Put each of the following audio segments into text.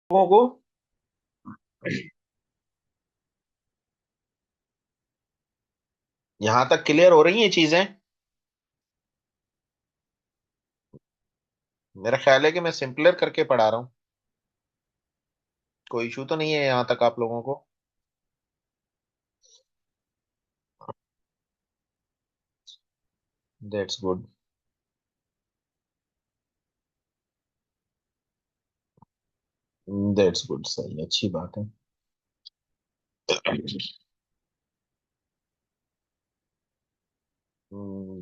लोगों को यहां तक क्लियर हो रही हैं चीजें। मेरा ख्याल है कि मैं सिंपलर करके पढ़ा रहा हूँ। कोई इशू तो नहीं है यहां तक आप लोगों को? That's good. दैट्स गुड, सही, अच्छी बात है।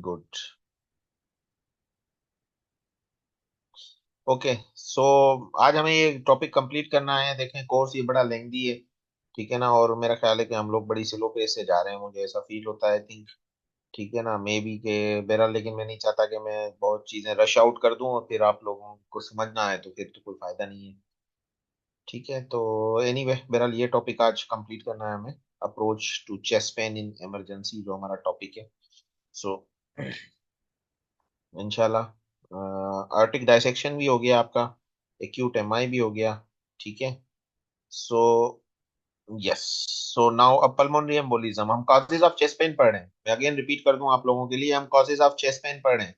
गुड। ओके, सो आज हमें ये टॉपिक कंप्लीट करना है। देखें, कोर्स ये बड़ा लेंदी है, ठीक है ना, और मेरा ख्याल है कि हम लोग बड़ी स्लो पेस से जा रहे हैं, मुझे ऐसा फील होता है, आई थिंक। ठीक है ना, मे बी के बहरहाल, लेकिन मैं नहीं चाहता कि मैं बहुत चीजें रश आउट कर दूं और फिर आप लोगों को समझ ना आए, तो फिर तो कोई फायदा नहीं है। ठीक है, तो एनीवे बहरहाल ये टॉपिक आज कंप्लीट करना है हमें। Approach to chest pain in emergency जो हमारा टॉपिक है। सो इंशाल्लाह आर्टिक डाइसेक्शन भी हो गया आपका, एक्यूट एमआई भी हो गया। ठीक है। सो यस, सो नाउ अब पल्मोनरी एम्बोलिज्म, हम कॉजेज ऑफ चेस्ट पेन पढ़ रहे हैं। मैं अगेन रिपीट कर दूं आप लोगों के लिए, हम कॉजेज ऑफ चेस्ट पेन पढ़ रहे हैं।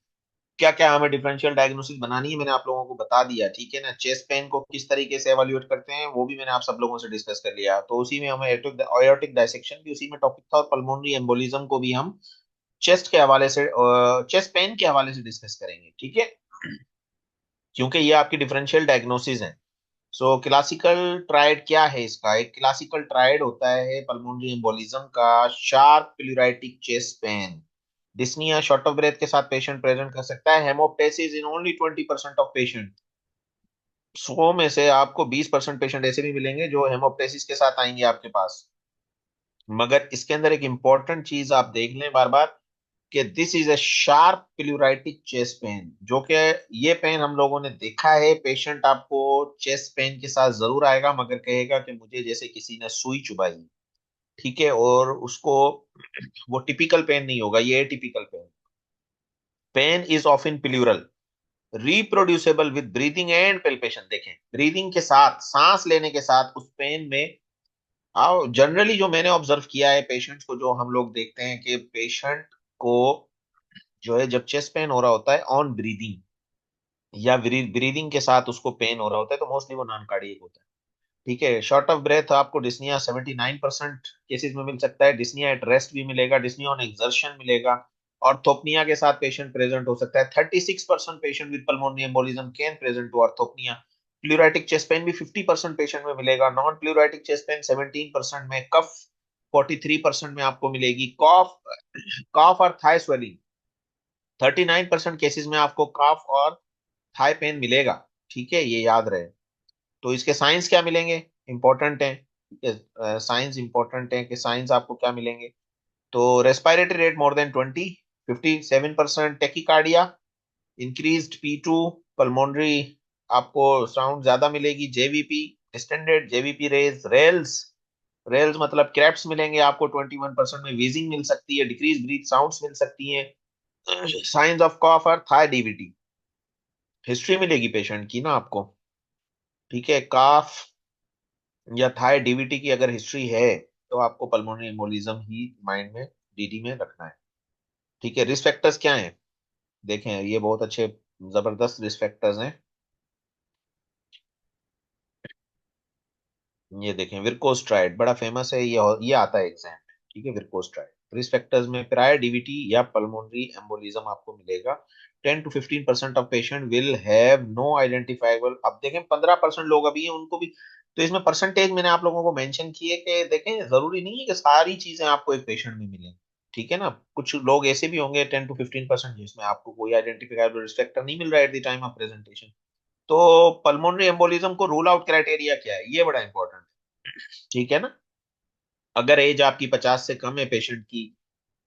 क्या क्या हमें डिफरेंशियल डायग्नोसिस बनानी है, मैंने आप लोगों को बता दिया। ठीक है ना, चेस्ट पेन को किस तरीके से एवेल्युएट करते हैं वो भी मैंने आप सब लोगों से डिस्कस कर लिया। तो उसी में हमें एयोटिक डायसेक्शन भी उसी में टॉपिक था, और पल्मोनरी एम्बोलिज्म को भी हम चेस्ट के हवाले से, चेस्ट पेन के हवाले से डिस्कस करेंगे। ठीक है, क्योंकि ये आपकी डिफरेंशियल डायग्नोसिस है। सो क्लासिकल ट्रायड क्या है इसका? एक क्लासिकल ट्रायड होता है पल्मोनरी एम्बोलिज्म का: sharp pleuritic chest pain, dyspnoea, short of breath के साथ पेशेंट प्रेजेंट कर सकता है, haemoptysis in only 20% of patient. 100 में से आपको 20% पेशेंट ऐसे भी मिलेंगे जो हेमोप्टेसिस के साथ आएंगे आपके पास। मगर इसके अंदर एक इंपॉर्टेंट चीज आप देख लें बार बार, कि this is a sharp pleuritic chest pain, जो कि ये पेन हम लोगों ने देखा है। पेशेंट आपको चेस्ट पेन के साथ जरूर आएगा, मगर कहेगा कि मुझे जैसे किसी ने सुई चुभाई। ठीक है, और उसको वो टिपिकल पेन नहीं होगा, ये typical pain. Pain is of in pleural, reproducible with breathing and palpation. देखें, ब्रीदिंग के साथ, सांस लेने के साथ उस पेन में आओ। जनरली जो मैंने ऑब्जर्व किया है पेशेंट्स को, जो हम लोग देखते हैं कि पेशेंट को जो है जब चेस्ट पेन हो रहा होता है ऑन ब्रीदिंग, या ब्रीदिंग के साथ उसको पेन हो रहा होता है, तो मोस्टली वो नॉन कार्डियक होता है। ठीक है, शॉर्ट ऑफ ब्रेथ आपको डिस्निया 79% केसेस में मिल सकता है, डिस्निया एट रेस्ट भी मिलेगा, डिस्निया ऑन एक्सर्शन मिलेगा। ऑर्थोपनिया के साथ पेशेंट प्रेजेंट हो सकता है। 36% patient with pulmonary embolism can present to orthopnoea. Pleuritic chest pain भी 50% पेशेंट में मिलेगा। नॉन प्लूराइटिक चेस्ट पेन 17% में, कफ 43% में आपको मिलेगी। कॉफ, कॉफ और थाई स्वेलिंग 39% केसेस में आपको कॉफ और थाई पेन मिलेगा। ठीक है, ये याद रहे। तो इसके साइंस क्या मिलेंगे? इंपॉर्टेंट है, ठीक है, साइंस इंपॉर्टेंट है कि साइंस आपको क्या मिलेंगे। तो respiratory rate more than 20, 57%, tachycardia, increased P2, pulmonary आपको साउंड ज्यादा मिलेगी। JVP, standard JVP raise, rales, rales मतलब क्रैप्स मिलेंगे आपको 21% में। वीजिंग मिल सकती है, डिक्रीज ब्रीथ साउंड्स मिल सकती हैं। साइंस ऑफ कॉफ और थाई डीवीटी, हिस्ट्री मिलेगी पेशेंट की ना आपको। ठीक है, काफ या थाई डीवीटी की अगर हिस्ट्री है, तो आपको पल्मोनरी एम्बोलिज्म ही माइंड में, डीडी में रखना है। ठीक है, रिस्क फैक्टर्स क्या हैं? देखें, ये बहुत अच्छे जबरदस्त रिस्क फैक्टर्स हैं। ये देखें, विरकोस्ट्राइड बड़ा फेमस है, ये आता है एग्जाम में। ठीक है, विरकोस्ट्राइड रिस्क फैक्टर्स में प्रायर डीवीटी या पल्मोनरी एम्बोलिज्म आपको मिलेगा। 10 to 15% of patient will have no identifiable. अब देखें, 15% लोग अभी हैं, उनको भी तो इसमें परसेंटेज मैंने आप लोगों को मेंशन की है कि देखें, जरूरी नहीं है कि सारी चीजें आपको एक पेशेंट में मिलें। ठीक है ना, कुछ लोग ऐसे भी होंगे 10 to 15% जिसमें आपको कोई आइडेंटिफाइबल रिस्क फैक्टर नहीं मिल रहा है at the time of presentation. तो पल्मोनरी एम्बोलिज्म को रूल आउट क्राइटेरिया क्या है, ये बड़ा इंपॉर्टेंट है। ठीक है ना, अगर एज आपकी 50 से कम है पेशेंट की,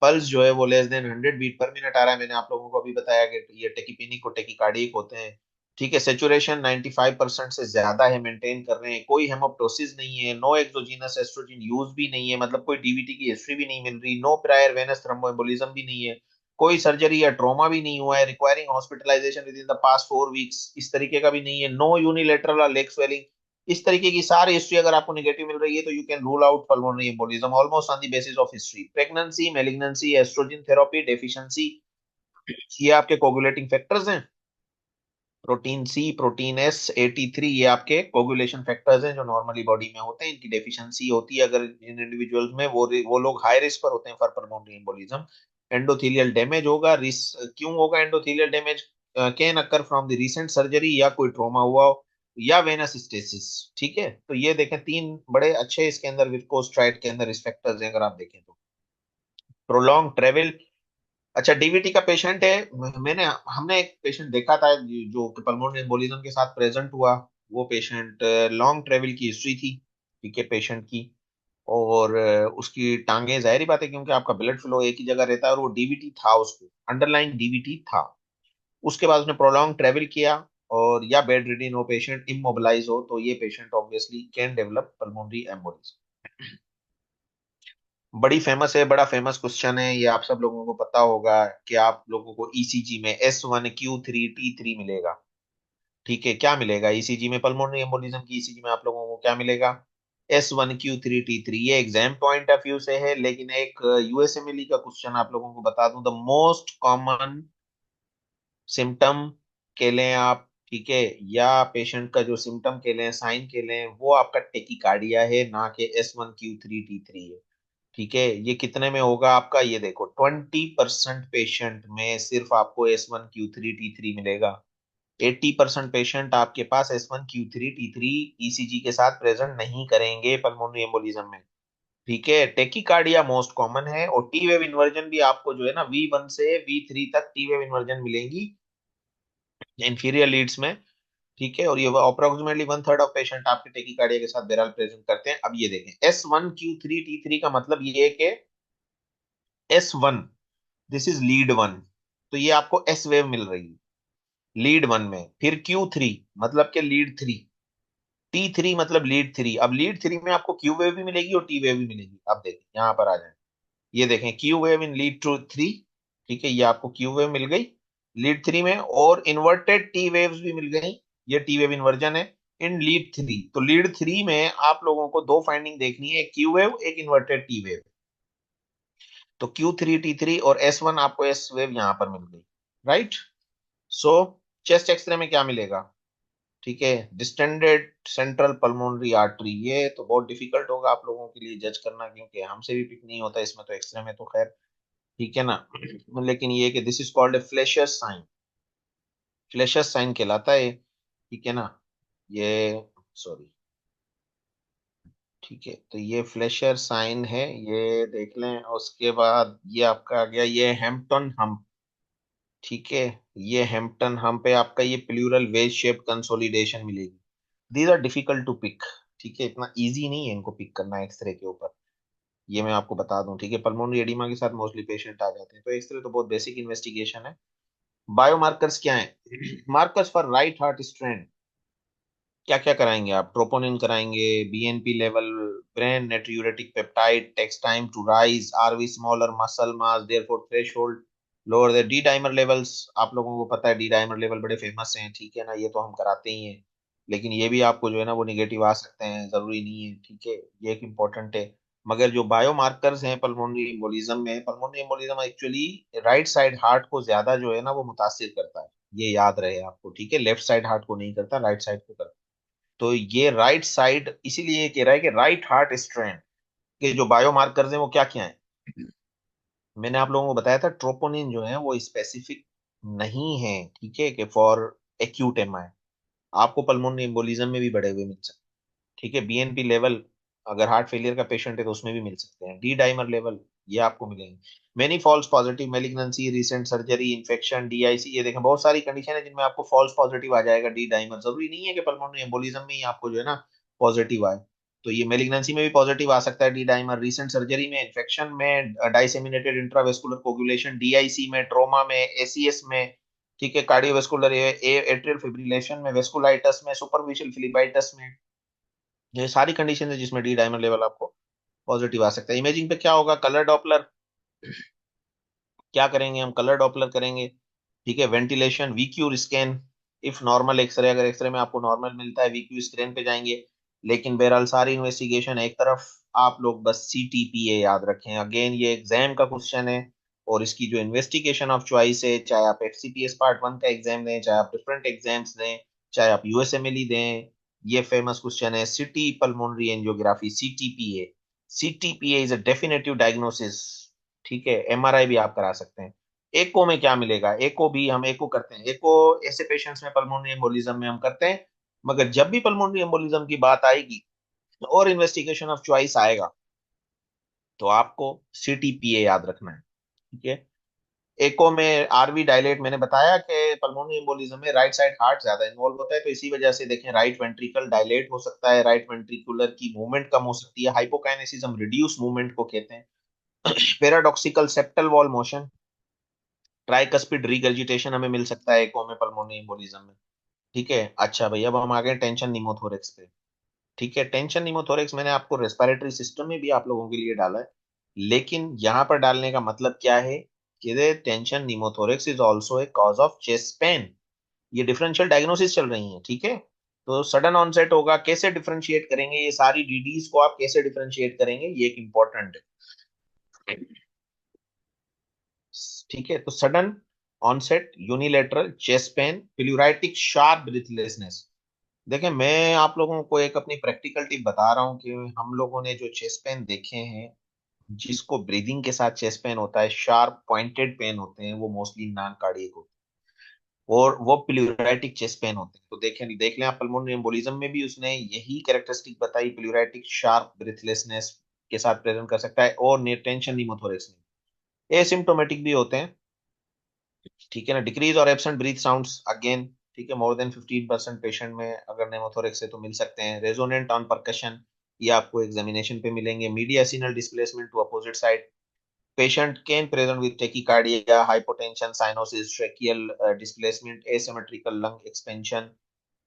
पल्स जो है वो less than 100 beat per minute आ रहा है, मैंने आप लोगों को अभी बताया कि ये टेकिपेनिक और टेकिकार्डिक होते हैं। ठीक है, सेचुरेशन 95% से ज्यादा है, मेंटेन कर रहे हैं, कोई हेमोप्टोसिस नहीं है, नो एक्सोजीनस एस्ट्रोजन यूज भी नहीं है, मतलब कोई डीवीटी की हिस्ट्री भी नहीं मिल रही, नो प्रायर वेनस थ्रोम्बोएम्बोलिज्म भी नहीं है, कोई सर्जरी या ट्रॉमा भी नहीं हुआ है, requiring hospitalisation with in the past 4 weeks इस तरीके का भी नहीं है, नो यूनिलेटरल और लेग स्वेलिंग। इस तरीके की सारी हिस्ट्री अगर आपको नेगेटिव मिल रही है तो you can rule out pulmonary embolism almost on the basis of history. Pregnancy, malignancy, oestrogen therapy deficiency, ये आपके कोगुलेटिंग फैक्टर्स हैं। प्रोटीन सी, प्रोटीन एस, 83, ये आपके कोगुलेशन फैक्टर्स हैं जो नॉर्मली बॉडी में होते हैं। इनकी डेफिशिएंसी होती है अगर इन इंडिविजुअल्स में, वो लोग हाई रिस्क पर होते हैं for pulmonary embolism. Endothelial damage होगा। क्यों होगा endothelial damage? Can occur from the recent surgery, या कोई ट्रॉमा हुआ हो, या वेनस स्टेसिस। ठीक है, तो ये देखें तीन बड़े अच्छे इसके अंदर विस्कोस्ट्राइड के अंदर इस फैक्टर्स हैं अगर आप देखें तो। Prolong travel. अच्छा, डीवीटी का पेशेंट है। मैंने हमने एक पेशेंट देखा था जो पल्मोनरी एम्बोलिज्म के साथ प्रेजेंट हुआ। वो पेशेंट लॉन्ग ट्रेवल की हिस्ट्री थी, ठीक है, पेशेंट की। और उसकी टांगे, जाहिर बात है क्योंकि आपका ब्लड फ्लो एक ही जगह रहता है, और वो डीवीटी था, उसको अंडरलाइन डीवीटी था। उसके बाद उसने प्रोलॉन्ग ट्रेवल किया, और या बेड रिडन हो पेशेंट, इमोबिलाइज हो, तो ये patient obviously can develop pulmonary embolism. बड़ी फेमस है, बड़ा फेमस क्वेश्चन है ये, आप सब लोगों को पता होगा कि आप लोगों को ईसीजी में S1Q3T3 मिलेगा। ठीक है, क्या मिलेगा ईसीजी में? पल्मोनरी एम्बोलिज्म की ईसीजी में आप लोगों को क्या मिलेगा? S1Q3T3। ये एग्जाम पॉइंट ऑफ व्यू से है, लेकिन एक यूएसएमएलई का क्वेश्चन आप लोगों को बता दूं, द मोस्ट कॉमन सिम्टम के लें आप, ठीक है, या पेशेंट का जो सिम्टम के लें, साइन के लें, वो आपका टेकिकार्डिया है, ना कि S1Q3T3 है। ठीक है, ये कितने में होगा आपका? ये देखो, 20% पेशेंट में सिर्फ आपको S1Q3T3 मिलेगा। 80% पेशेंट आपके पास S1Q3T3 ईसीजी के साथ प्रेजेंट नहीं करेंगे पल्मोनरी एम्बोलिज्म में। ठीक है, टेकिकार्डिया मोस्ट कॉमन है, और टी वेव इन्वर्जन भी आपको जो है ना V1 से V3 तक टी वेव इन्वर्जन मिलेंगी इंफीरियर लीड्स में। ठीक है, और ये अप्रोक्सीमेटली 1/3 ऑफ पेशेंट आपके टेकिकार्डिया के साथ बेरल प्रेजेंट करते हैं। अब ये देखें, S1Q3T3 का मतलब ये है कि S1, this is lead one, तो ये आपको एस वेव मिल रही है लीड वन में। फिर Q3 मतलब के लीड थ्री, T3 मतलब लीड थ्री। अब लीड थ्री में आपको क्यू वेव भी मिलेगी और टी वेव भी मिलेगी। अब देखें, यहां पर आ जाए, ये देखें, Q wave in lead two three. ठीक है, ये आपको क्यू वेव मिल गई लीड थ्री में, और इन्वर्टेड टी वेव्स भी मिल गई। ये टी वेव इन्वर्जन है इन लीड थ्री। तो लीड थ्री में आप लोगों को दो फाइंडिंग देखनी है, क्यू वेव, एक इन्वर्टेड टी वेव। तो Q3T3 और S1 आपको एस वेव यहां पर मिल गई, राइट। सो चेस्ट एक्सरे में क्या मिलेगा? ठीक है, डिस्टेंडेड सेंट्रल पल्मोनरी आर्टरी। ये तो बहुत डिफिकल्ट होगा आप लोगों के लिए जज करना, क्योंकि हमसे भी पिक नहीं होता इसमें तो, एक्सरे में तो खैर, ठीक है ना। लेकिन ये कि this is called a Fleischner's sign, Fleischner's sign कहलाता है, ठीक है ना। ये, सॉरी, ठीक है, तो ये फ्लेशर साइन है, ये देख लें। उसके बाद ये आपका आ गया, ये हैम्पटन हम, ठीक है, ये हैम्पटन हम पे आपका ये प्लूरल वेज शेप कंसोलिडेशन मिलेगी। These are difficult to pick, ठीक है, इतना इजी नहीं है इनको पिक करना एक्सरे के ऊपर, ये मैं आपको बता दूं। ठीक है, पल्मोनरी एडिमा के साथ मोस्टली पेशेंट आ जाते हैं, तो एक्सरे तो बहुत बेसिक इन्वेस्टिगेशन है। बायोमार्कर्स क्या है? Markers for right heart strained, क्या क्या कराएंगे आप? ट्रोपोनिन कराएंगे, BNP level, brain natriuretic peptide takes time to rise, RV smaller, muscle mass therefore threshold lower the D dimer levels. आप लोगों को पता है डी डाइमर लेवल बड़े फेमस हैं, ठीक है ना, ये तो हम कराते ही हैं। लेकिन ये भी आपको जो है ना वो निगेटिव आ सकते हैं, जरूरी नहीं है, ठीक है, ये एक इंपॉर्टेंट है। मगर जो बायोमार्कर्स हैं पल्मोनरी एम्बोलिज्म में, pulmonary embolism actually right side heart को ज्यादा जो है ना वो मुतासिर करता है, ये याद रहे आपको, ठीक है, लेफ्ट साइड हार्ट को नहीं करता, राइट साइड को करता है। तो ये राइट साइड इसीलिए ये कह रहा है कि राइट हार्ट स्ट्रेन के जो बायोमार्कर्स हैं वो क्या क्या है। मैंने आप लोगों को बताया था ट्रोपोनिन जो है वो स्पेसिफिक नहीं है, ठीक है, कि फॉर एक्यूट एमआई, आपको पल्मोनरी एम्बोलिज्म में भी बढ़े हुए मिल सकते हैं। ठीक है, बीएनपी लेवल अगर हार्ट फेलियर का पेशेंट है तो उसमें भी मिल सकते हैं, डी डाइमर लेवल ये आपको मिलेंगे। Many false positive, malignancy, recent surgery, infection, DIC, ये देखें बहुत सारी कंडीशन है जिनमें आपको फॉल्स पॉजिटिव आ जाएगा डी डाइमर। जरूरी नहीं है कि पल्मोनरी एम्बोलिज्म में ही आपको जो है ना पॉजिटिव आए, तो ये मेलिग्नेंसी में भी पॉजिटिव आ सकता है डी डाइमर, रिसेंट सर्जरी में, इन्फेक्शन में, डाइसेमिनेटेड इंट्रावेस्कुलर कोगुलेशन, डीआईसी में, ट्रोमा में, एसीएस में, ठीक है, कार्डियोवेस्कुलर एट्रियल फिब्रिलेशन में, वेस्कुलाइटस में, सुपरफिशियल फिलिपाइटिस में, ये सारी कंडीशन है जिसमें डी डाइमर लेवल आपको पॉजिटिव आ सकता है। इमेजिंग पे क्या होगा? कलर डॉपलर, क्या करेंगे हम? कलर डॉपलर करेंगे, ठीक है, ventilation, VQ scan, if normal X-ray, अगर एक्सरे में आपको नॉर्मल मिलता है वीक्यू स्कैन पे जाएंगे। लेकिन बहरहाल सारी इन्वेस्टिगेशन एक तरफ, आप लोग बस CTPA याद रखें। अगेन ये एग्जाम का क्वेश्चन है, और इसकी जो इन्वेस्टिगेशन ऑफ चॉइस है, चाहे आप HCPS पार्ट 1 का एग्जाम दें, चाहे आप डिफरेंट एग्जाम्स दें, चाहे आप USMLE दें, ये फेमस क्वेश्चन है city pulmonary angiography, CTPA। CTPA is a definitive diagnosis. ठीक है, MRI भी आप करा सकते हैं। एको में क्या मिलेगा, एको भी हम एको करते हैं, एको ऐसे पेशेंट्स में पल्मोनरी एम्बोलिज्म में हम करते हैं। मगर जब भी पल्मोनरी एम्बोलिज्म की बात आएगी और इन्वेस्टिगेशन ऑफ चॉइस आएगा, तो आपको CTPA याद रखना है। ठीक है, एको में RV डायलेट, मैंने बताया कि पल्मोनरी एम्बोलिज्म में राइट साइड हार्ट ज्यादा इन्वॉल्व होता है, तो इसी वजह से देखें राइट वेंट्रिकल डायलेट हो सकता है, राइट वेंट्रिकुलर की मूवमेंट कम हो सकती है, हाइपोकाइनेसिस हम रिड्यूस मूवमेंट को कहते हैं, paradoxical septal wall motion, tricuspid regurgitation हमें मिल सकता है एको में पल्मोनरी एम्बोलिज्म में। ठीक है, अच्छा भाई, अब हम आ गए टेंशन निमोथोरेक्स पे। ठीक है, टेंशन निमोथोरेक्स मैंने आपको रेस्पिरेटरी सिस्टम में भी आप लोगों के लिए डाला है, लेकिन यहाँ पर डालने का मतलब क्या है कि tension pneumothorax is also a cause of chest pain. ये डिफरेंशियल डायग्नोसिस चल रही है। ठीक है, तो सडन ऑनसेट होगा, कैसे डिफरेंशिएट करेंगे, ये सारी DDs को आप कैसे डिफरेंशिएट करेंगे, ये एक इंपॉर्टेंट है। ठीक है, तो sudden onset unilateral chest pain, pleuritic sharp breathlessness. देखें, मैं आप लोगों को एक अपनी प्रैक्टिकल टिप बता रहा हूँ कि हम लोगों ने जो चेस्ट पेन देखे हैं, जिसको ब्रीदिंग के साथ चेस्ट पेन होता है, शार्प पॉइंटेड पेन होते हैं, वो मोस्टली नॉन कार्डियक होते हैं, और वो प्लूराइटिक चेस्ट पेन होते हैं। तो देखें, देख लें आप, पल्मोनरी एम्बोलिज्म में भी उसने यही कैरेक्टरिस्टिक बताई, प्लूराइटिक शार्प ब्रीथलेसनेस के साथ प्रेजेंट कर सकता है, और टेंशन निमोथोरेक्स में एसिम्टोमेटिक भी होते हैं। ठीक है ना, डिक्रीज और एब्सेंट ब्रीथ साउंड्स अगेन। ठीक है, मोर देन 15% पेशेंट में अगर नेमोथोरेक्स है तो मिल सकते हैं। रेजोनेंट ऑन परकशन, ये आपको एग्जामिनेशन पे मिलेंगे। Mediastinal displacement to opposite side, patient can present with tachycardia, hypotension, cyanosis, tracheal displacement, asymmetrical lung expansion।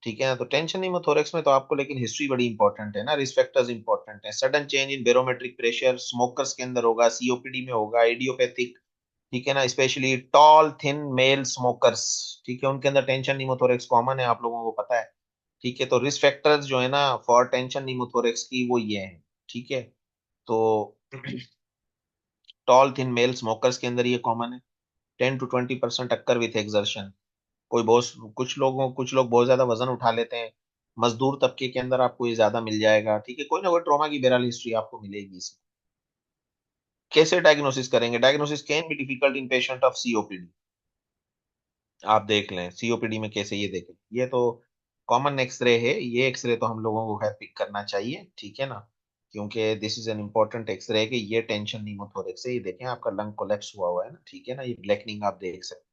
ठीक है ना, तो टेंशन निमोथोरेक्स में तो आपको लेकिन हिस्ट्री बड़ी इंपॉर्टेंट है ना, रिस्क फैक्टर्स इंपॉर्टेंट है। Sudden change in barometric pressure, smokers के अंदर होगा, COPD में होगा, इडियोपैथिक। ठीक है ना, specially tall thin male smokers, ठीक है, उनके अंदर टेंशन निमोथोरेक्स कॉमन है, आप लोगों को पता है। ठीक है, तो रिस्क फैक्टर्स जो है ना फॉर टेंशन निमोथोरेक्स की, वो ये है। ठीक है, तो टॉल थिन मेल स्मोकर्स के अंदर ये कॉमन है। 10 to 20% अक्कर विथ एक्सर्शन। कोई बहुत, कुछ लोग बहुत ज्यादा वजन उठा लेते हैं, मजदूर तबके के अंदर आपको ये ज्यादा मिल जाएगा। ठीक है, कोई ना कोई ट्रॉमा की बहरहाल हिस्ट्री आपको मिलेगी इसमें। कैसे डायग्नोसिस करेंगे, diagnosis can be difficult in patient of COPD। आप देख लें COPD में कैसे, ये देखें, ये तो कॉमन एक्सरे है, ये एक्सरे तो हम लोगों को खैर पिक करना चाहिए। ठीक है ना, क्योंकि this is an important X-ray है कि ये टेंशन निमोथोरेक्स है। ये देखें, आपका लंग कोलैप्स हुआ हुआ है ना, ठीक है ना, ये ब्लैकनिंग आप देख सकते हैं।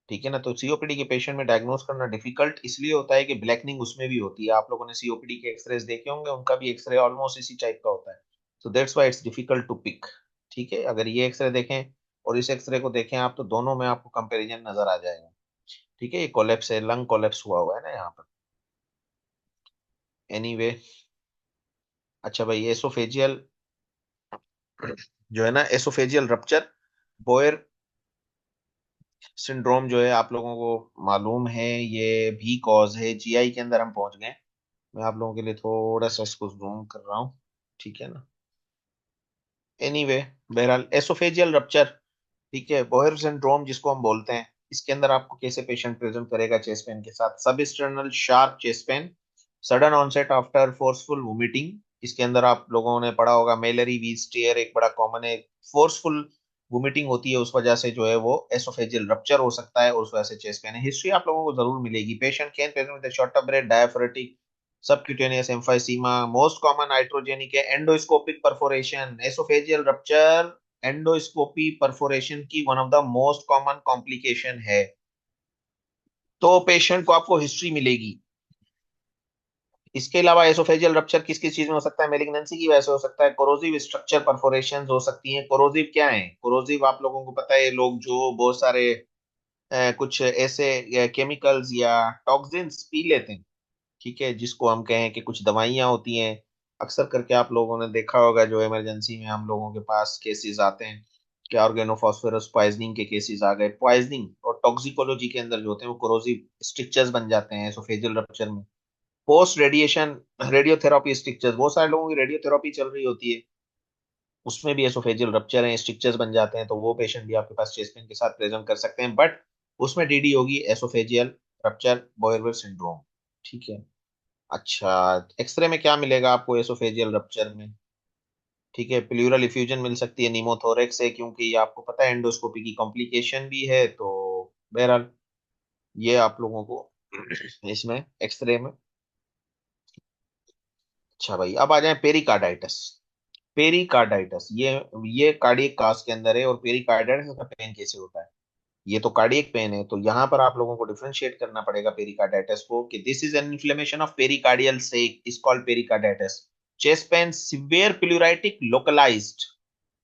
ठीक है ना, तो COPD के पेशेंट में डायग्नोस करना डिफिकल्ट इसलिए होता है कि ब्लैकनिंग उसमें भी होती है। आप लोगों ने COPD के एक्सरेज देखे होंगे, उनका भी एक्सरे ऑलमोस्ट इसी टाइप का होता है। So that's why it's difficult to pick. ठीक है, अगर ये एक्सरे देखें और इस एक्सरे को देखें आप, तो दोनों में आपको कंपैरिजन नजर आ जाएगा। ठीक है, ये कोलेप्स है, लंग कोलेप्स हुआ हुआ है ना यहाँ पर। एनीवे anyway, अच्छा भाई, एसोफेजियल जो है ना, एसोफेजियल रप्चर, बोयर सिंड्रोम जो है आप लोगों को मालूम है, ये भी कॉज है। GI के अंदर हम पहुंच गए। मैं आप लोगों के लिए थोड़ा सा इसको जूम कर रहा हूँ। ठीक है ना, एनीवे बहरहाल एसोफेजियल रप्चर, ठीक है, बोयर सिंड्रोम जिसको हम बोलते हैं, इसके अंदर आपको कैसे पेशेंट प्रेजेंट करेगा चेस्ट पेन के साथ, sub external sharp chest pain, sudden onset after forceful vomiting. इसके अंदर आप लोगों ने पढ़ा होगा मेलरी वीज टीयर, एक बड़ा कॉमन है। फोर्सफुल वोमिटिंग होती है, उस वजह से जो है वो एसोफेजियल रप्चर हो सकता है, और उस वजह से चेस्ट पेन है। हिस्ट्री आप लोगों को जरूर मिलेगी। Patient can present with short breath, diaphoretic, subcutaneous emphysema, most common iatrogenic है endoscopic perforation. Oesophageal rupture endoscopy perforation की one of the most common complication है। तो पेशेंट को आपको हिस्ट्री मिलेगी। इसके अलावा एसोफेजियल रप्चर किस किस चीज में हो सकता है, मेलिग्नेंसी की वजह से हो सकता है, कोरोजिव स्ट्रक्चर परफोरेशन हो सकती हैं। कोरोजिव क्या है, कोरोजिव आप लोगों को पता है, लोग जो बहुत सारे कुछ ऐसे केमिकल्स या टॉक्सिन्स पी लेते हैं, ठीक है, जिसको हम कहें कि कुछ दवाइयाँ होती हैं। अक्सर करके आप लोगों ने देखा होगा, जो इमरजेंसी में हम लोगों के पास केसेस आते हैं कि ऑर्गेनोफॉस्फोरस पॉइजनिंग के केसेस आ गए। पॉइजनिंग और टॉक्सिकोलॉजी के अंदर जो होते हैं वो कोरोसिव स्ट्रक्चर्स बन जाते हैं एसोफेजियल रप्चर में। पोस्ट रेडिएशन रेडियोथेरापी स्ट्रिक्चर्स, बहुत सारे लोगों की रेडियोथेरापी चल रही होती है, उसमें भी एसोफेजियल रप्चर है, स्ट्रिक्चर्स बन जाते हैं, तो वो पेशेंट भी आपके पास चेस्ट पेन के साथ प्रेजेंट कर सकते हैं, बट उसमें डीडी होगी एसोफेजियल रप्चर बोयरवेल सिंड्रोम। ठीक है। अच्छा, एक्सरे में क्या मिलेगा आपको एसोफेजियल रप्चर में? ठीक है, प्लूरल इफ्यूजन मिल सकती है, निमोथोरेक्स है, क्योंकि आपको पता है एंडोस्कोपी की कॉम्प्लिकेशन भी है, तो बहरहाल ये आप लोगों को इसमें एक्सरे में। अच्छा भाई, अब आ जाए पेरिकार्डाइटिस। पेरिकार्डाइटिस ये कार्डियक कास के अंदर है, और पेरिकार्डाइटिस का पेन कैसे होता है? ये तो कार्डियक पेन है, तो यहाँ पर आप लोगों को डिफरेंशिएट करना पड़ेगा पेरिकार्डाइटिस को, कि this is an inflammation of pericardial sac is called pericarditis. Chest pain severe pleuritic localised.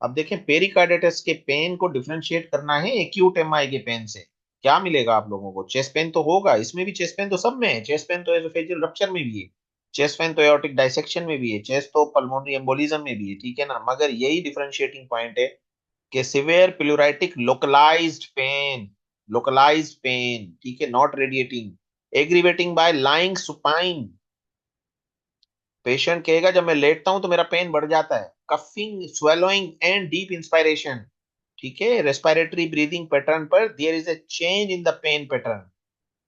अब देखें, पेरिकार्डाइटिस के पेन को डिफरेंशिएट करना है एक्यूट एमआई के पेन से। क्या मिलेगा आप लोगों को? चेस्ट पेन तो होगा, इसमें भी चेस्ट पेन तो सब में है, चेस्ट पेन तो एसोफेजियल रप्चर में भी है, चेस्ट पेन तो एओर्टिक डाइसेक्शन में भी है, चेस्ट तो पल्मोनरी एम्बोलिज्म में भी है, ठीक है ना, मगर यही डिफरेंशिएटिंग पॉइंट है कि सिवियर प्लूराइटिक लोकलाइज्ड पेन, ठीक है, not radiating, aggravating bye lying supine. Patient कहेगा जब मैं लेटता हूं तो मेरा पेन बढ़ जाता है, coughing, swallowing and deep inspiration, ठीक है, रेस्पिरेटरी ब्रीदिंग पैटर्न पर there is a change in the pain pattern,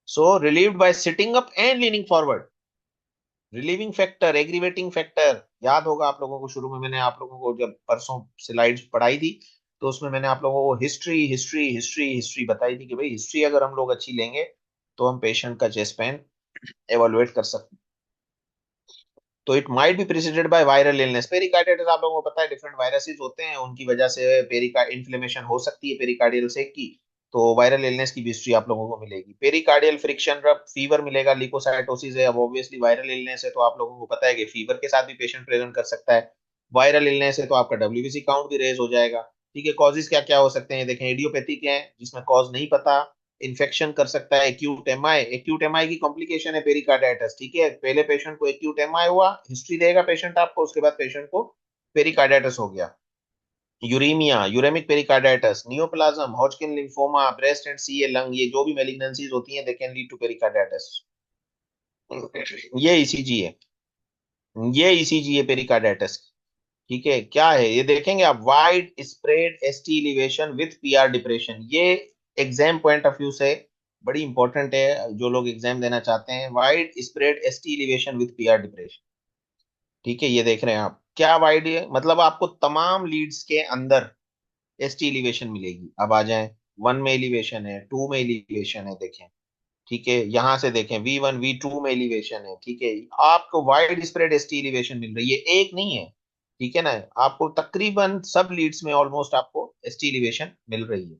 so relieved by sitting up and leaning forward. Relieving factor, aggravating factor, याद होगा आप लोगों को, शुरू में मैंने आप लोगों को जब परसों स्लाइड्स पढ़ाई थी, तो उसमें मैंने आप लोगों को हिस्ट्री हिस्ट्री हिस्ट्री हिस्ट्री बताई थी कि भाई हिस्ट्री अगर हम लोग अच्छी लेंगे तो हम पेशेंट का चेस्ट पेन एवेलुएट कर सकते हैं। तो it might be preceded by viral illness. Pericarditis आप लोगों को पता है डिफरेंट वायरसेस होते हैं, उनकी वजह से पेरिका इन्फ्लेमेशन हो सकती है पेरिकार्डियल सेक की, तो वायरल इलनेस की भी हिस्ट्री आप लोगों को मिलेगी। पेरिकार्डियल फ्रिक्शन रब, फीवर मिलेगा, लिकोसाइटोसिस है, अब ऑब्वियसली वायरल इलनेस है तो आप लोगों को पता है कि फीवर के साथ भी पेशेंट प्रेजेंट कर सकता है। वायरल इलनेस है तो आपका डब्ल्यूबीसी काउंट भी रेज हो जाएगा। ठीक है, कॉजेज क्या क्या हो सकते हैं देखें, इडियोपैथिक है जिसमें कॉज नहीं पता, इन्फेक्शन कर सकता है, एक्यूट एमआई, एक्यूट एमआई की कॉम्प्लिकेशन है पेरिकार्डाइटिस, ठीक है, पहले पेशेंट को एक्यूट एमआई हुआ, हिस्ट्री देगा पेशेंट आपको, उसके बाद पेशेंट को पेरिकार्डाइटिस हो गया। Uraemia, uraemic pericarditis, neoplasm, Hodgkin lymphoma, breast and CA lung, ये जो भी मेलिग्नेंसीज होती हैं they can lead to pericarditis. ये ईसीजी है, ये ईसीजी है पेरिकार्डाइटिस। ठीक है, क्या है ये देखेंगे आप, wide spread ST elevation with PR depression, ये एग्जाम पॉइंट ऑफ व्यू से बड़ी इंपॉर्टेंट है, जो लोग एग्जाम देना चाहते हैं, wide spread ST elevation with PR depression. ठीक है, ये देख रहे हैं आप, क्या वाइड है मतलब आपको तमाम लीड्स के अंदर एसटी एलिवेशन मिलेगी। अब आ जाए, वन में एलिवेशन है, टू में एलिवेशन है, देखें, ठीक है, यहां से देखें V1 V2 में एलिवेशन है, ठीक है, आपको वाइड स्प्रेड एसटी एलिवेशन मिल रही है, एक नहीं है, ठीक है ना, आपको तकरीबन सब लीड्स में ऑलमोस्ट आपको एसटी एलिवेशन मिल रही है।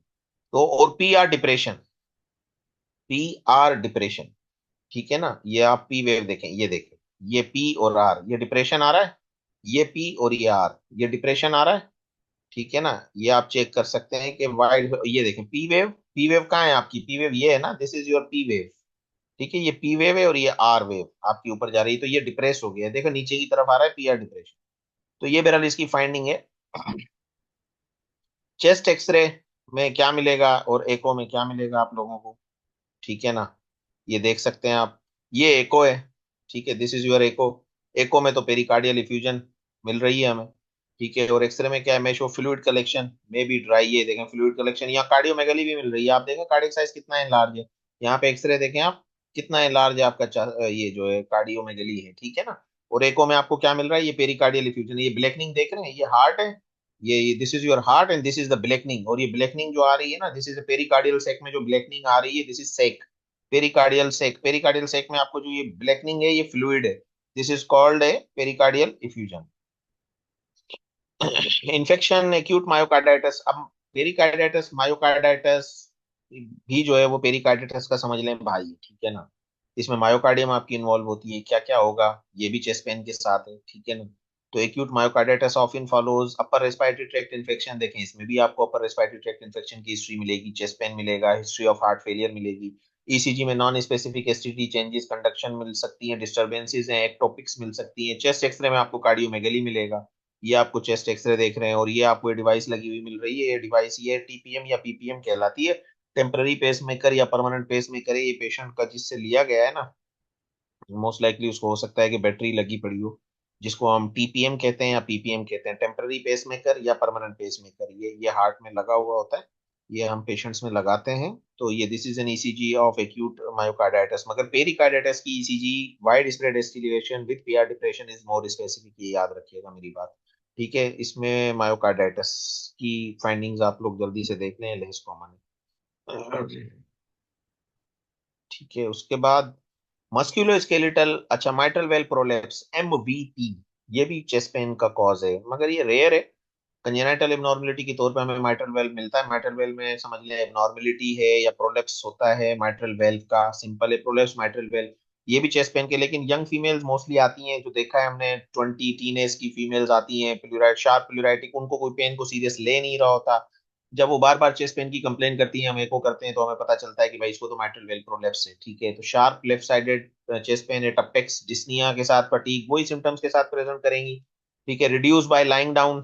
तो और पी आर डिप्रेशन, ठीक है ना, ये आप पी वेव देखें, ये देखें, ये पी और आर, ये डिप्रेशन आ रहा है, ये पी और ये आर, ये डिप्रेशन आ रहा है, ठीक है ना, ये आप चेक कर सकते हैं कि वाइड, ये देखें पी वेव कहाँ है आपकी, पी वेव ये है ना, this is your P wave, ठीक है, ये पी वेव है और ये आर वेव आपकी ऊपर जा रही है, तो ये डिप्रेस हो गया है, देखो नीचे की तरफ आ रहा है पी आर डिप्रेशन। तो ये बहरहाल इसकी फाइंडिंग है। चेस्ट एक्सरे में क्या मिलेगा और एको में क्या मिलेगा आप लोगों को, ठीक है ना, ये देख सकते हैं आप, ये एको है, ठीक है, दिस इज योर एको। एको में तो पेरिकार्डियल इफ्यूजन मिल रही है हमें, ठीक है, और एक्सरे में क्या है, मेशो फ्लूइड कलेक्शन में भी ड्राई, ये देखें फ्लूइड कलेक्शन, यहाँ कार्डियोमेगली भी मिल रही है, आप देखें कार्डियक साइज कितना है, लार्ज है, यहाँ पे एक्सरे देखें आप, कितना है, लार्ज है आपका ये जो है कार्डियोमेगली है, ठीक है ना। और एको में आपको क्या मिल रहा है, ये पेरिकार्डियल इफ्यूजन, ये ब्लैकनिंग देख रहे हैं, ये हार्ट है, ये this is your heart and this is the blackening, और ये ब्लैकनिंग जो आ रही है ना, दिस इज पेरिकार्डियल सेक में जो ब्लैकनिंग आ रही है, दिस इज सेक, पेरिकार्डियल सेक में आपको जो ये ब्लैकनिंग है ये फ्लूइड है, this is called A pericardial effusion. Infection acute myocarditis, अब पेरिकार्डाइटिस मायोकार्डाइटिस भी जो है वो पेरिकार्डाइटिस का समझ लें भाई, ठीक है ना, इसमें मायोकार्डियम आपकी इन्वॉल्व होती है, क्या क्या होगा, ये भी चेस्ट पेन के साथ है, ठीक है ना। तो acute myocarditis often follows upper respiratory tract infection, देखें इसमें भी आपको अपर रेस्पिरेटरी ट्रैक्ट इन्फेक्शन की हिस्ट्री मिलेगी, चेस्ट पेन मिलेगा, हिस्ट्री ऑफ हार्ट फेलियर मिलेगी, ईसीजी में non specific STT changes conduction मिल सकती है, डिस्टर्बेंसेस हैं, एक्टोपिक्स मिल सकती है, चेस्ट एक्सरे में आपको कार्डियोमेगली मिलेगा, ये आपको चेस्ट एक्सरे देख रहे हैं, और ये आपको डिवाइस लगी हुई मिल रही है, ये डिवाइस ये टीपीएम या पीपीएम कहलाती है, टेम्पररी पेस मेकर या परमानेंट पेस मेकर है, ये पेशेंट का जिससे लिया गया है ना, मोस्ट लाइकली उसको हो सकता है कि बैटरी लगी पड़ी हो, जिसको हम टीपीएम कहते हैं या पीपीएम कहते हैं, टेम्पररी पेस मेकर या परमानेंट पेस मेकर। ये हार्ट में लगा हुआ होता है, ये हम पेशेंट्स में लगाते हैं। तो ये this is an ECG of acute myocarditis. मगर पेरिकार्डाइटिस की ECG widespread ST elevation with PR depression is more specific, ये याद रखिएगा मेरी बात। ठीक है, इसमें मायोकार्डाइटिस की फाइंडिंग्स आप लोग जल्दी से देख लें, लेस कॉमन है। ठीक है, उसके बाद मस्कुलोस्केलेटल, अच्छा माइट्रल वेल प्रोलेप्स एमवीपी, ये भी चेस्ट पेन का कॉज है, मगर ये रेयर है। कंजेनाइटल एबनॉर्मलिटी के तौर पे हमें माइट्रल वेल मिलता है। माइट्रल वेल में समझ लें एबनॉर्मलिटी है या प्रोलेप्स होता है माइट्रल वेल का, सिंपल है प्रोलेप्स माइट्रल वेल। ये भी चेस्ट पेन के, लेकिन यंग फीमेल्स मोस्टली आती हैं, जो देखा है हमने 20 टीनेज की फीमेल्स आती हैं प्लूराइड शार्प प्लूराइटिक, उनको कोई पेन को सीरियस ले नहीं रहा होता। जब वो बार बार चेस्ट पेन की कंप्लेन करती हैं, हम एको करते हैं, तो हमें पता चलता है कि भाई इसको तो माइट्रल वेल प्रोलेप्स है। ठीक है, तो sharp left sided chest pain है, टपेक्स डिस्निया के साथ फटीग वही सिम्टम्स के साथ प्रेजेंट करेंगी। ठीक है, रिड्यूस बाय लाइंग डाउन,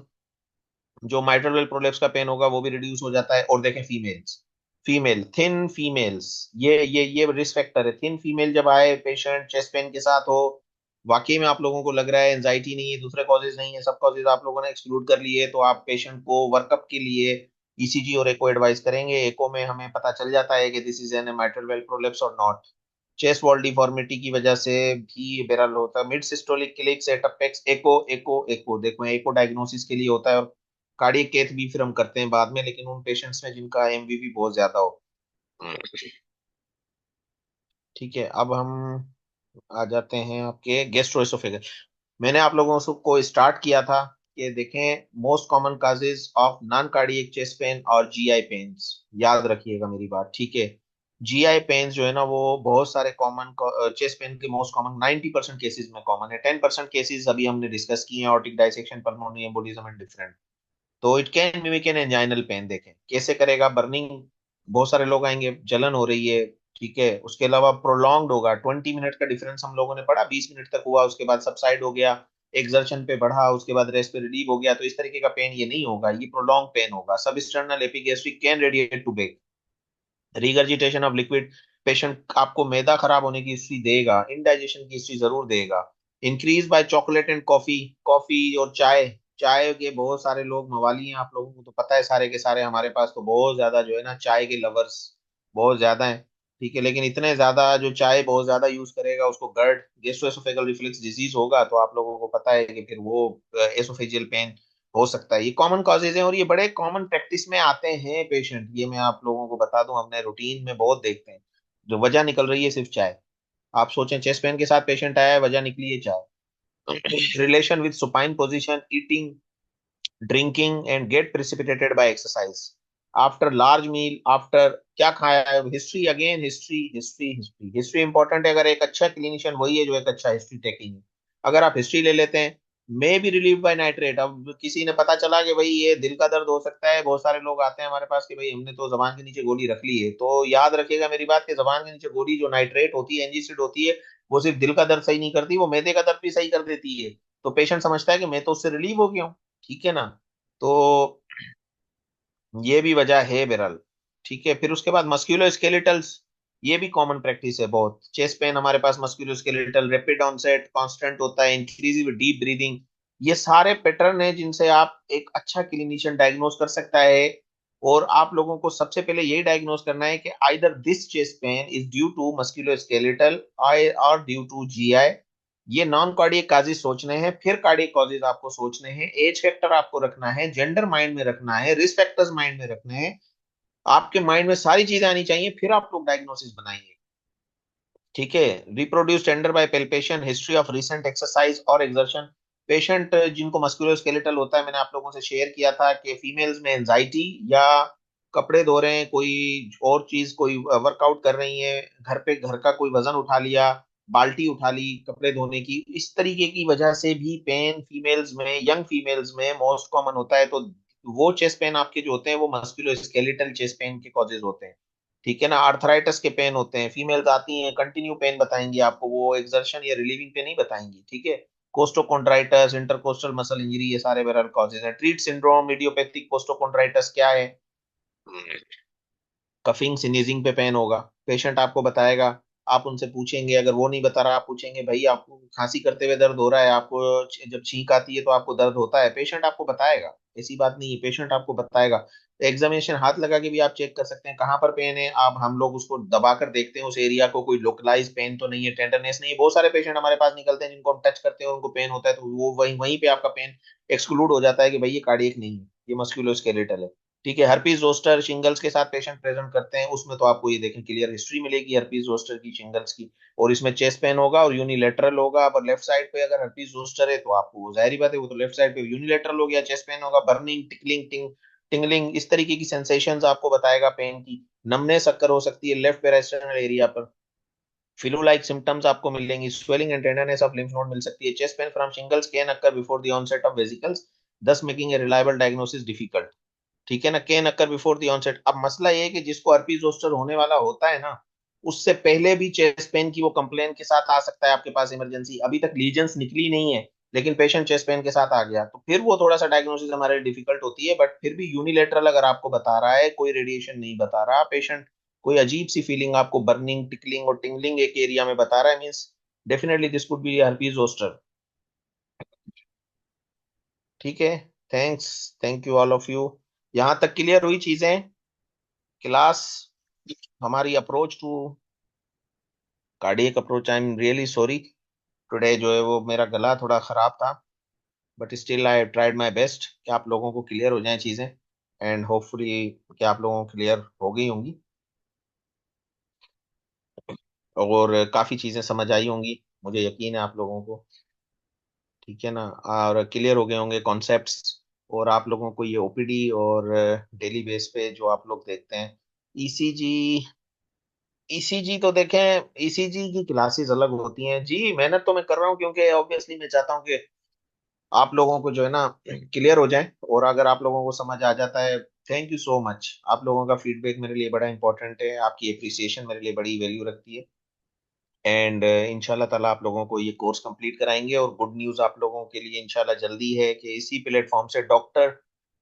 जो माइट्रल वेल प्रोलेप्स का पेन होगा वो भी रिड्यूस हो जाता है। और देखें फीमेल्स, फीमेल थिन फीमेल्स, ये रिस्क फैक्टर है। थिन फीमेल जब आए पेशेंट चेस्ट पेन के साथ हो, वाकई में आप लोगों को लग रहा है एंजाइटी नहीं है, दूसरे कॉजेज नहीं है, सब कॉजेज आप लोगों ने एक्सक्लूड कर लिए, तो आप पेशेंट को वर्कअप के लिए ईसीजी और एको एडवाइस करेंगे। एको में हमें पता चल जाता है कि this is N mitral well prolapse और नॉट। चेस्ट वॉल डिफॉर्मिटी की वजह से भी बेरल होता है। मिड सिस्टोलिक क्लिक सेटअप एको एको एको देखो, एको डायग्नोसिस के लिए होता है, और कार्डियक केथ भी फिर हम करते हैं बाद में, लेकिन उन पेशेंट्स में जिनका एमवीवी बहुत ज्यादा हो। ठीक है, अब हम आ जाते हैं आपके गैस्ट्रोएसोफेगस। मैंने आप लोगों को स्टार्ट किया था कि देखें most common causes of non cardiac chest pain और जीआई पेन्स, याद रखिएगा मेरी बात। ठीक है, जीआई पेन्स जो है ना वो बहुत सारे कॉमन, चेस्ट पेन के मोस्ट कॉमन 90% केसेस में कॉमन है। 10% केसेस अभी हमने डिस्कस किए हैं, aortic dissection, pulmonary embolism and different. तो it can mimic an anginal pain. देखें कैसे करेगा, बर्निंग, बहुत सारे लोग आएंगे, जलन हो रही है। ठीक है, उसके अलावा प्रोलॉन्ग्ड होगा, 20 मिनट का डिफरेंस हम लोगों ने पढ़ा, 20 मिनट तक हुआ, उसके बाद सबसाइड हो गया, एक्सर्शन पे बढ़ा, उसके बाद रेस्ट पे रिलीव हो गया। तो इस तरीके का पेन ये नहीं होगा, ये प्रोलॉन्ग पेन होगा। Sub external epigastric can radiate to back, regurgitation of liquid, patient आपको मैदा खराब होने की हिस्ट्री देगा, इनडाइजेशन की हिस्ट्री जरूर देगा। Increase by chocolate and coffee, coffee और चाय, चाय के बहुत सारे लोग मवाली हैं, आप लोगों को तो पता है सारे के सारे, हमारे पास तो बहुत ज्यादा जो है ना चाय के लवर्स बहुत ज्यादा हैं। ठीक है, लेकिन इतने ज्यादा जो चाय बहुत ज्यादा यूज करेगा उसको गर्ड गैस्ट्रोएसोफेगल रिफ्लक्स डिजीज होगा, तो आप लोगों को पता है कि फिर वो एसोफेजियल पेन हो सकता है। ये कॉमन कॉजेज हैं और ये बड़े कॉमन प्रैक्टिस में आते हैं पेशेंट, ये मैं आप लोगों को बता दूं, हमने रूटीन में बहुत देखते हैं। जो वजह निकल रही है सिर्फ चाय, आप सोचें चेस्ट पेन के साथ पेशेंट आया है, वजह निकली है चाय। Relation with supine position, eating, drinking and get precipitated by exercise, after large meal, after क्या खाया है, history, again history history history history important है। अगर एक अच्छा क्लिनिशियन वही है जो एक अच्छा हिस्ट्री टेकिंग है। अगर आप हिस्ट्री ले लेते हैं, may be relieve by nitrate, अब किसी ने पता चला कि भाई ये दिल का दर्द हो सकता है, बहुत सारे लोग आते हैं हमारे पास कि भाई हमने तो जबान के नीचे गोली रख ली है, तो याद रखिएगा मेरी बात कि जबान के नीचे गोली जो नाइट्रेट होती है, एनजीसिड होती है, वो सिर्फ दिल का दर्द सही नहीं करती, वो मैदे का दर्द भी सही कर देती है। तो पेशेंट समझता है कि मैं तो उससे रिलीव हो गया हूँ। ठीक है ना, तो ये भी वजह है बहरहाल। ठीक है, फिर उसके बाद मस्क्यूलोस्केलेटल्स, ये भी कॉमन प्रैक्टिस है बहुत। चेस्ट पेन हमारे पास मस्क्यूलोस्केलेटल, रैपिड ऑनसेट, कांस्टेंट होता है, इंक्रीजिव डीप ब्रीदिंग, ये सारे पैटर्न है जिनसे आप एक अच्छा क्लिनिशियन डायग्नोस कर सकता है। और आप लोगों को सबसे पहले यही डायग्नोस करना है कि either this chest pain is due to musculoskeletal और ड्यू टू जीआई। ये नॉन कार्डियक काजेज सोचने हैं, फिर कार्डियक कॉजेज आपको सोचने हैं, एज फैक्टर आपको रखना है, जेंडर माइंड में रखना है, रिस्क फैक्टर्स माइंड में रखने हैं। आपके माइंड में सारी चीजें आनी चाहिए, फिर आप लोग डायग्नोसिस बनाएंगे। ठीक है, reproduce tender by palpation, history of recent exercise और एक्सर्शन। पेशेंट जिनको मस्कुलोस्केलेटल होता है, मैंने आप लोगों से शेयर किया था कि फीमेल्स में एंजाइटी या कपड़े धो रहे हैं, कोई और चीज, कोई वर्कआउट कर रही है, घर पे घर का कोई वजन उठा लिया, बाल्टी उठा ली कपड़े धोने की, इस तरीके की वजह से भी पेन फीमेल्स में, यंग फीमेल्स में मोस्ट कॉमन होता है। तो वो चेस्ट पेन आपके जो होते हैं वो मस्कुलोस्केलेटल चेस्ट पेन के कॉजेज होते हैं। ठीक है ना, आर्थराइटिस के पेन होते हैं, फीमेल्स आती हैं कंटिन्यू पेन बताएंगी आपको, वो एक्सर्शन या रिलीविंग पे नहीं बताएंगी। ठीक है, कोस्टोकोंड्राइटिस, इंटरकोस्टल मसल इंजरी, ये सारे बेरल कॉजेज हैं। ट्रीट सिंड्रोम, इडियोपैथिक कोस्टोकोंड्राइटिस क्या है, कफिंग स्नीजिंग पे पेन होगा, पेशेंट आपको बताएगा आप उनसे पूछेंगे, अगर वो नहीं बता रहा आप पूछेंगे भाई आपको खांसी करते हुए दर्द हो रहा है, आपको जब छींक आती है तो आपको दर्द होता है, पेशेंट आपको बताएगा, ऐसी बात नहीं है, पेशेंट आपको बताएगा। एग्जामिनेशन हाथ लगा के भी आप चेक कर सकते हैं कहाँ पर पेन है, आप हम लोग उसको दबा कर देखते हैं उस एरिया को, कोई लोकलाइज पेन तो नहीं है, टेंडरनेस नहीं है। बहुत सारे पेशेंट हमारे पास निकलते हैं जिनको हम टच करते हैं उनको पेन होता है, तो वो वहीं वहीं पे आपका पेन एक्सक्लूड हो जाता है कि भाई ये कार्डियक नहीं है, ये मस्कुलोस्केलेटल है। ठीक है, हर्पीज जोस्टर शिंगल्स के साथ पेशेंट प्रेजेंट करते हैं, उसमें तो आपको ये देखें क्लियर हिस्ट्री मिलेगी हर्पीज जोस्टर की, शिंगल्स की। और इसमें चेस्ट पेन होगा और यूनिलेटरल होगा। अब लेफ्ट साइड पे अगर हर्पीज जोस्टर है तो आपको जाहिर बात है वो तो लेफ्ट साइड पे यूनिलेटरल हो गया, चेस्ट पेन होगा, बर्निंग, टिकलिंग, टिंगलिंग, इस तरीके की सेंसेशंस आपको बताएगा पेन की। नमनेस अक्कर हो सकती है लेफ्ट पेरास्टर्नल एरिया पर। फ्लू लाइक सिम्टम्स आपको मिलेंगी, swelling and tenderness of lymph node मिल सकती है। Chest pain from shingles can occur before the onset of vesicles, thus making a reliable diagnosis difficult. ठीक है ना, can occur before the onset. अब मसला ये है कि जिसको हर्पीज जोस्टर होने वाला होता है ना, उससे पहले भी चेस्ट पेन की वो कंप्लेन के साथ आ सकता है आपके पास इमरजेंसी, अभी तक लीजन्स निकली नहीं है लेकिन पेशेंट चेस्ट पेन के साथ आ गया, तो फिर वो थोड़ा सा डायग्नोसिस हमारे लिए डिफिकल्ट होती है। बट फिर भी यूनिलेटरल अगर आपको बता रहा है, कोई रेडिएशन नहीं बता रहा पेशेंट, कोई अजीब सी फीलिंग आपको बर्निंग, टिकलिंग और टिंगलिंग एक एरिया में बता रहा है, means definitely this could be herpes zoster. ठीक है, thanks, thank you all of you. यहाँ तक क्लियर हुई चीजें? क्लास, हमारी approach to cardiac approach, I am really sorry today जो है वो मेरा गला थोड़ा खराब था, but still I tried my best कि आप लोगों को क्लियर हो जाएं चीजें, एंड होपफुली कि आप लोगों को क्लियर हो गई होंगी और काफी चीजें समझ आई होंगी, मुझे यकीन है आप लोगों को। ठीक है ना, और क्लियर हो गए होंगे कॉन्सेप्ट्स। और आप लोगों को ये ओपीडी और डेली बेस पे जो आप लोग देखते हैं ईसीजी, ईसीजी तो देखें, ईसीजी की क्लासेस अलग होती हैं जी, मेहनत तो मैं कर रहा हूँ क्योंकि ऑब्वियसली मैं चाहता हूँ कि आप लोगों को जो है ना क्लियर हो जाए, और अगर आप लोगों को समझ आ जाता है, थैंक यू सो मच। आप लोगों का फीडबैक मेरे लिए बड़ा इंपॉर्टेंट है, आपकी अप्रिसिएशन मेरे लिए बड़ी वैल्यू रखती है। एंड इंशाल्लाह ताला आप लोगों को ये कोर्स कंप्लीट कराएंगे, और गुड न्यूज़ आप लोगों के लिए इंशाल्लाह जल्दी है कि इसी प्लेटफॉर्म से डॉक्टर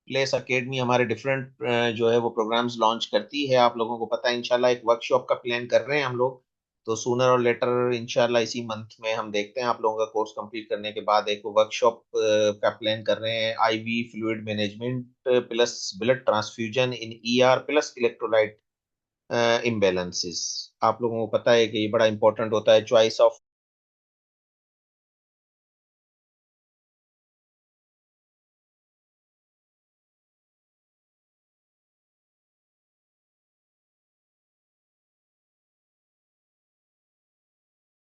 प्लेस एकेडमी हमारे डिफरेंट जो है वो प्रोग्राम्स लॉन्च करती है। आप लोगों को पता है इंशाल्लाह एक वर्कशॉप का प्लान कर रहे हैं हम लोग, तो सूनर और लेटर इंशाल्लाह इसी मंथ में हम देखते हैं, आप लोगों का कोर्स कंप्लीट करने के बाद एक वर्कशॉप का प्लान कर रहे हैं, IV fluid management plus blood transfusion in ER plus electrolyte imbalances. आप लोगों को पता है कि ये बड़ा इंपॉर्टेंट होता है, चॉइस ऑफ